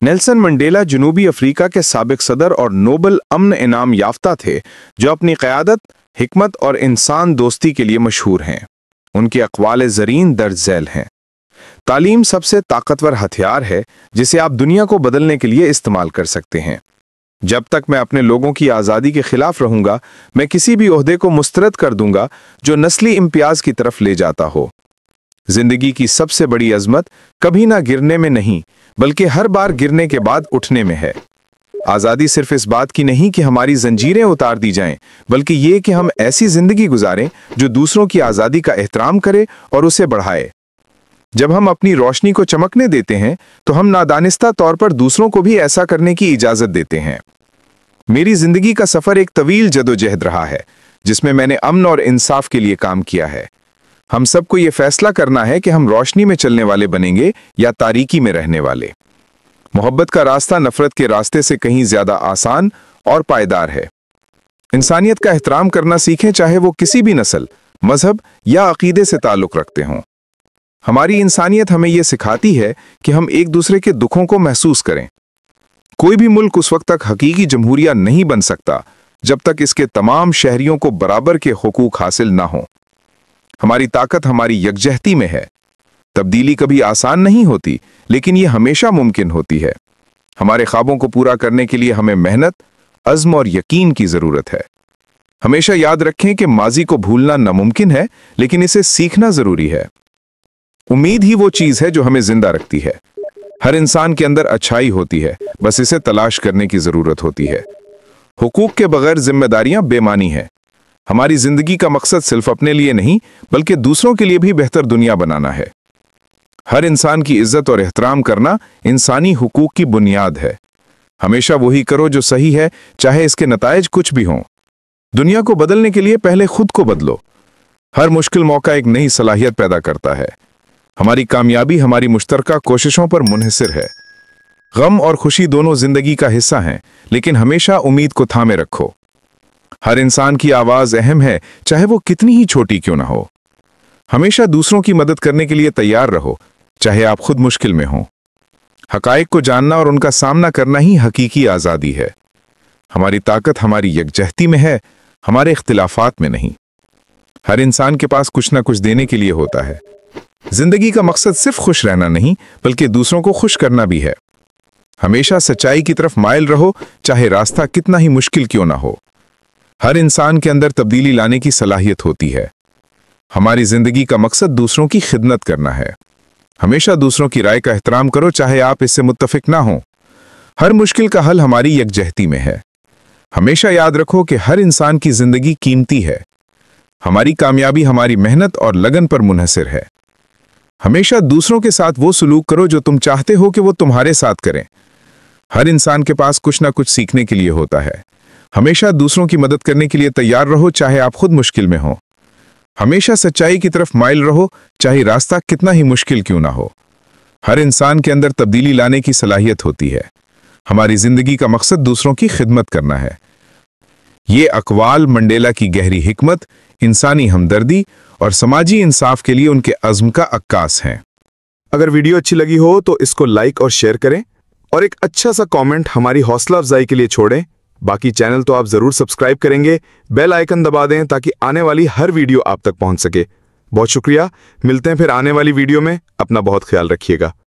Nelson Mandela जनूबी Africa के साबिक सदर और नोबल अमन इनाम याफ्ता थे, जो अपनी क़यादत, हिकमत और इंसान दोस्ती के लिए मशहूर हैं। उनके अक़वाल ज़रीन दर्ज झैल हैं। तालीम सबसे ताकतवर हथियार है जिसे आप दुनिया को बदलने के लिए इस्तेमाल कर सकते हैं। जब तक मैं अपने लोगों की आज़ादी के खिलाफ रहूंगा, मैं किसी भी ओहदे को मुस्तरद कर दूंगा जो नस्ली इम्तियाज की तरफ ले जाता हो। जिंदगी की सबसे बड़ी अजमत कभी ना गिरने में नहीं, बल्कि हर बार गिरने के बाद उठने में है। आज़ादी सिर्फ इस बात की नहीं कि हमारी जंजीरें उतार दी जाएं, बल्कि ये कि हम ऐसी जिंदगी गुजारें जो दूसरों की आज़ादी का एहतराम करे और उसे बढ़ाए। जब हम अपनी रोशनी को चमकने देते हैं तो हम नादानिस्ता तौर पर दूसरों को भी ऐसा करने की इजाजत देते हैं। मेरी जिंदगी का सफर एक तवील जदोजहद रहा है, जिसमें मैंने अमन और इंसाफ के लिए काम किया है। हम सबको ये फैसला करना है कि हम रोशनी में चलने वाले बनेंगे या तारीकी में रहने वाले। मोहब्बत का रास्ता नफरत के रास्ते से कहीं ज्यादा आसान और पायदार है। इंसानियत का एहतराम करना सीखें, चाहे वो किसी भी नस्ल, मजहब या अकीदे से ताल्लुक रखते हों। हमारी इंसानियत हमें यह सिखाती है कि हम एक दूसरे के दुखों को महसूस करें। कोई भी मुल्क उस वक्त तक हकीकी जमहूरिया नहीं बन सकता जब तक इसके तमाम शहरियों को बराबर के हुकूक हासिल ना हो। हमारी ताकत हमारी यकजहती में है। तब्दीली कभी आसान नहीं होती, लेकिन यह हमेशा मुमकिन होती है। हमारे ख्वाबों को पूरा करने के लिए हमें मेहनत, अज़्म और यकीन की जरूरत है। हमेशा याद रखें कि माजी को भूलना नामुमकिन है, लेकिन इसे सीखना जरूरी है। उम्मीद ही वो चीज है जो हमें जिंदा रखती है। हर इंसान के अंदर अच्छाई होती है, बस इसे तलाश करने की जरूरत होती है। हुकूक के बगैर जिम्मेदारियां बेमानी है। हमारी जिंदगी का मकसद सिर्फ अपने लिए नहीं, बल्कि दूसरों के लिए भी बेहतर दुनिया बनाना है। हर इंसान की इज्जत और एहतराम करना इंसानी हुकूक की बुनियाद है। हमेशा वही करो जो सही है, चाहे इसके नतायज कुछ भी हों। दुनिया को बदलने के लिए पहले खुद को बदलो। हर मुश्किल मौका एक नई सलाहियत पैदा करता है। हमारी कामयाबी हमारी मुश्तरका कोशिशों पर मुनहसिर है। गम और खुशी दोनों जिंदगी का हिस्सा हैं, लेकिन हमेशा उम्मीद को थामे रखो। हर इंसान की आवाज अहम है, चाहे वो कितनी ही छोटी क्यों ना हो। हमेशा दूसरों की मदद करने के लिए तैयार रहो, चाहे आप खुद मुश्किल में हो। हकायक को जानना और उनका सामना करना ही हकीकी आज़ादी है। हमारी ताकत हमारी यकजहती में है, हमारे इख्तिलाफात में नहीं। हर इंसान के पास कुछ ना कुछ देने के लिए होता है। जिंदगी का मकसद सिर्फ खुश रहना नहीं, बल्कि दूसरों को खुश करना भी है। हमेशा सच्चाई की तरफ माइल रहो, चाहे रास्ता कितना ही मुश्किल क्यों ना हो। हर इंसान के अंदर तब्दीली लाने की सलाहियत होती है। हमारी जिंदगी का मकसद दूसरों की खिदमत करना है। हमेशा दूसरों की राय का एहतराम करो, चाहे आप इससे मुत्तफिक ना हो। हर मुश्किल का हल हमारी यकजहती में है। हमेशा याद रखो कि हर इंसान की जिंदगी कीमती है। हमारी कामयाबी हमारी मेहनत और लगन पर मुनहसिर है। हमेशा दूसरों के साथ वो सलूक करो जो तुम चाहते हो कि वो तुम्हारे साथ करें। हर इंसान के पास कुछ ना कुछ सीखने के लिए होता है। हमेशा दूसरों की मदद करने के लिए तैयार रहो, चाहे आप खुद मुश्किल में हो। हमेशा सच्चाई की तरफ माइल रहो, चाहे रास्ता कितना ही मुश्किल क्यों ना हो। हर इंसान के अंदर तब्दीली लाने की सलाहियत होती है। हमारी जिंदगी का मकसद दूसरों की खिदमत करना है। ये अक़वाल मंडेला की गहरी हिकमत, इंसानी हमदर्दी और समाजी इंसाफ के लिए उनके अज़्म का अक्कास हैं। अगर वीडियो अच्छी लगी हो तो इसको लाइक और शेयर करें, और एक अच्छा सा कमेंट हमारी हौसला अफजाई के लिए छोड़ें। बाकी चैनल तो आप जरूर सब्सक्राइब करेंगे, बेल आइकन दबा दें ताकि आने वाली हर वीडियो आप तक पहुंच सके। बहुत शुक्रिया, मिलते हैं फिर आने वाली वीडियो में। अपना बहुत ख्याल रखिएगा।